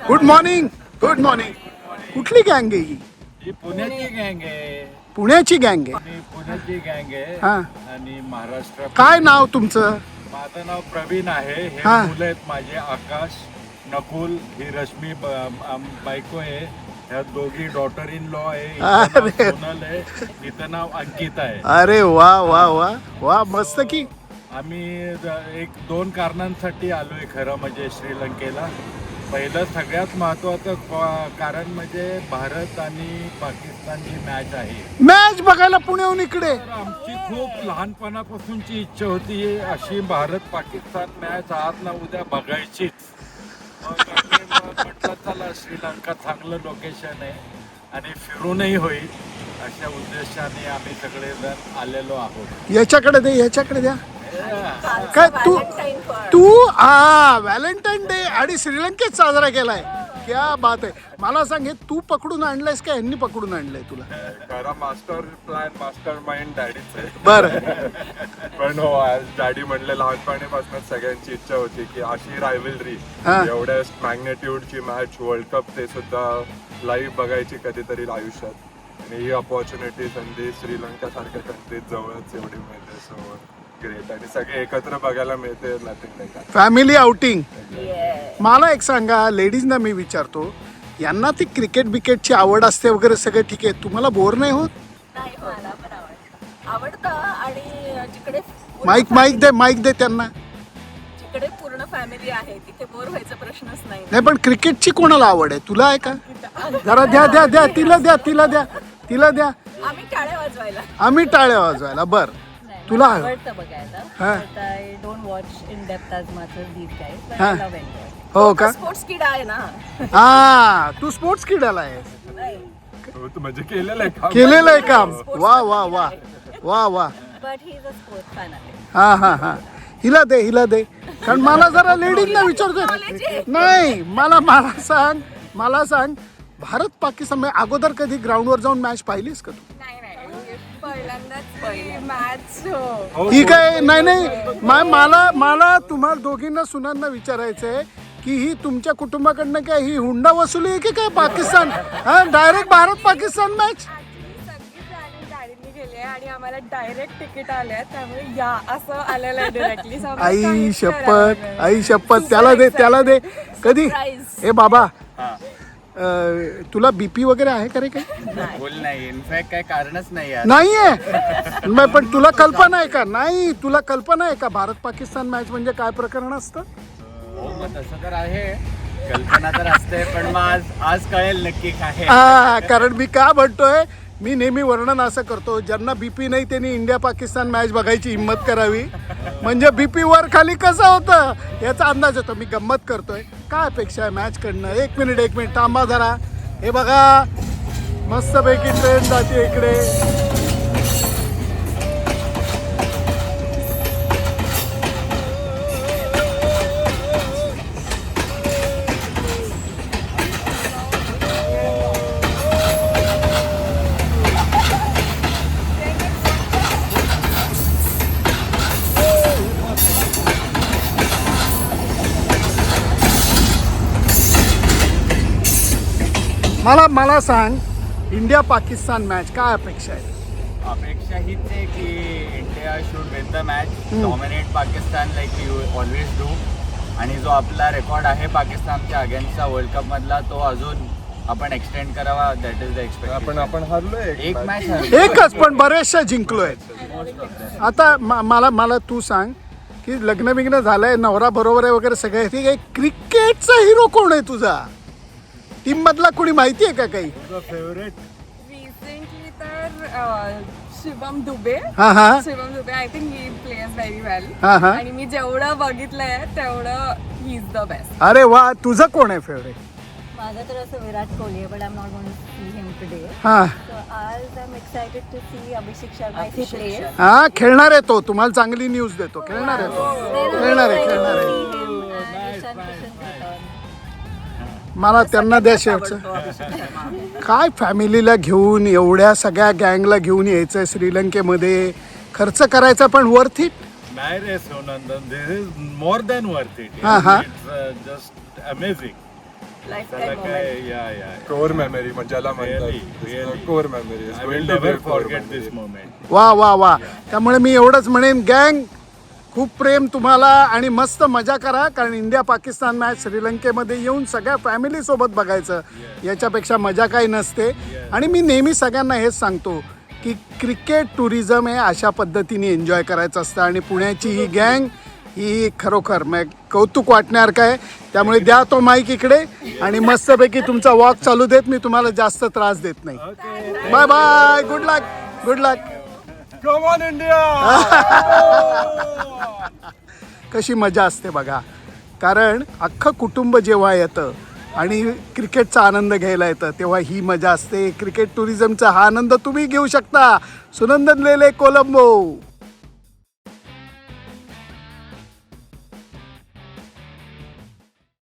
Good morning. Good morning. कुठली गँग आहे ही? ही पुण्याची गँग आहे. पुण्याची गँग आहे. आणि पुण्याची गँग आहे हा. आणि महाराष्ट्र. काय नाव तुमचं? माझं नाव प्रवीण आहे. हे हा. मुलं आहेत माझे, आकाश, नकुल, ही रश्मी बायको आहे. ह्या दोघी डॉटर इन लॉ आहे. हिचं नाव अरे. सोनल आहे, हिचं नाव अंकिता आहे. अरे वा वा वा वा, मस्त की. आम्ही एक दोन कारणांसाठी आलोय खरं म्हणजे श्रीलंकेला. पहिलं सगळ्यात महत्वाचं कारण म्हणजे भारत आणि पाकिस्तानची मॅच आहे. मॅच बघायला पुण्याहून इकडे. तर आमची खूप लहानपणापासूनची इच्छा होती अशी भारत पाकिस्तान मॅच आज ना उद्या बघायचीच. मग आम्ही म्हटलं चला श्रीलंका चांगलं लोकेशन आहे आणि फिरूनही होईल अशा उद्देशाने आम्ही सगळेजण आलेलो आहोत. याच्याकडे दे, याच्याकडे द्या. काय तू तू व्हॅलेंटाईन डे आणि श्रीलंकेत साजरा केलाय. क्या बात आहे. मला सांग, हे तू पकडून आणलंयस का ह्यांनी पकडून आणलंय तुला? खरा मास्टर प्लॅन, मास्टर माइंड डॅडीच आहे. बरं. पण हो, डॅडी म्हणले लहानपणीपासून सगळ्यांची इच्छा होती की अशी रायव्हलरी, हा. एवढ्या मॅग्नेट्यूडची मॅच, वर्ल्ड कप ते सुद्धा लाईव्ह बघायची कधीतरी आयुष्यात. आणि ही अपॉर्च्युनिटी, संधी श्रीलंका सारख्या कंट्रीत जवळच एवढी मिळते. So great. आणि सगळे एकत्र बघायला मिळते. Nothing like that. Family outing. मला एक सांगा, लेडीजना मी विचारतो, यांना ती क्रिकेट बिकेटची आवड असते वगैरे सगळं ठीक आहे, तुम्हाला बोर नाही होत? नाही, मला पण आवडतं. आणि जिकडे माईक दे त्यांना. जिकडे पूर्ण फॅमिली आहे तिथे बोर व्हायचा प्रश्नच नाही. नाही, पण क्रिकेटची कोणाला आवड आहे? तुला आहे का? जरा द्या तिला द्या. आम्ही टाळ्या वाजवायला. आम्ही टाळ्या वाजवायला. बर, तुला आहे? आवडतं बघायला. हा. I don't watch in depth as much as these guys, but हा. I love enjoy. हो का? स्पोर्ट्स किड आहे ना. तू स्पोर्ट्स किडाला आहे. म्हणजे केलेलं आहे काम. केलेलं आहे काम. वा वा वा वा वा. But he's a sports fanatic. हा. हिला दे. कारण मला जरा लेडीजला विचारतोय. नाही, मला सांग भारत पाकिस्तान अगोदर कधी ग्राउंडवर जाऊन मॅच पाहिलीस का तू? नाही, पहिल्यांदाच मॅच. ठीक आहे. नाही, मला तुम्हाला दोघींना सुनांना विचारायचंय की ही तुमच्या कुटुंबाकडनं काय ही हुंडा वसुली आहे की काय? Pakistan direct Bharat Pakistan match. सगळी प्लॅनिंग गाडीने केली आहे आणि आम्हाला डायरेक्ट तिकीट आले, त्यामुळे या असं आलेलं आहे डायरेक्टली. आई शपथ. त्याला दे कधी. ए बाबा, तुला बीपी वगैरे आहे का रे? काय बोल नाही, इनफॅक्ट काय कारणच नाही यार. नाहीये. पण तुला कल्पना आहे का? नाही, तुला कल्पना आहे का भारत पाकिस्तान मॅच म्हणजे काय प्रकरण असतं? हो, मग तसं तर आहे, कल्पना तर असते, पण मग आज कळेल नक्की काय. कारण मी का म्हणतोय, मी नेहमी वर्णन असं करतो, ज्यांना बीपी नाही त्यांनी इंडिया पाकिस्तान मॅच बघायची हिंमत करावी. म्हणजे बीपी वर खाली कसं होतं याचा अंदाज येतो. मी गंमत करतोय. काय अपेक्षा आहे मॅच कडनं? एक मिनिट थांबा जरा. हे बघा, मस्तपैकी ट्रेन जाते इकडे. मला सांग, इंडिया पाकिस्तान मॅच काय अपेक्षा आहे? अपेक्षा हीच आहे की India should win the match, dominate Pakistan like you always do. आणि जो आपला रेकॉर्ड आहे पाकिस्तानच्या अगेन्स्टचा वर्ल्ड कप मधला, तो अजून आपण एक्सटेंड करावा. That is the expectation. आपण हरलोय एक मॅच एकच, पण बरेचशा जिंकलोय. आता मला तू सांग की लग्न बिग्न झालंय, नवरा बरोबर आहे वगैरे सगळं ठीक आहे, क्रिकेटचा हिरो कोण आहे तुझा? टीम मधला कोणी माहिती आहे का काही? फेवरेट रिसेंटली तर Shivam Dube. Shivam Dube, I think he players very well. आणि मी जेवढं बघितलंय तेवढं ही इज द बेस्ट. अरे वा. तुझं कोण आहे फेवरेट? माझं तर असं विराट कोहली आहे, but I'm not going to see him today. So आज I'm excited to see Abhishek Sharma if he plays. खेळणार आहे तो. तुम्हाला चांगली न्यूज देतो. खेळणार आहे तो. खेळणार आहे. ईशान किशन return. मला त्यांना द्या शेवटचं. काय फॅमिलीला घेऊन, एवढ्या सगळ्या गँगला घेऊन यायचं श्रीलंकेमध्ये, खर्च करायचा, पण वर्थ इट? नाही रे सोनंदन, this is more than worth it. हा. It's just amazing. Lifetime moment. या कोर मेमरी म्हणजे ज्याला Really, म्हणतात core memory I will never forget this moment. वा वा वा. त्यामुळे मी एवढंच म्हणेन गँग, खूप प्रेम तुम्हाला आणि मस्त मजा करा. कारण इंडिया पाकिस्तान मॅच श्रीलंकेमध्ये येऊन सगळ्या फॅमिलीसोबत बघायचं याच्यापेक्षा मजा काही नसते. आणि मी नेहमी सगळ्यांना हेच सांगतो की क्रिकेट टुरिझम हे अशा पद्धतीने एन्जॉय करायचं असतं. आणि पुण्याची ही गँग ही खरोखर मग कौतुक वाटणार काय. त्यामुळे द्या तो माईक इकडे आणि मस्तपैकी तुमचा वॉक चालू देत. मी तुम्हाला जास्त त्रास देत नाही. Bye bye, good luck, good luck. Come on India. कशी मजा असते बघा. कारण अख्खं कुटुंब जेव्हा येतं आणि क्रिकेटचा आनंद घ्यायला येतं तेव्हा ही मजा असते. क्रिकेट टुरिझमचा हा आनंद तुम्ही घेऊ शकता. सुनंदन लेले, कोलंबो.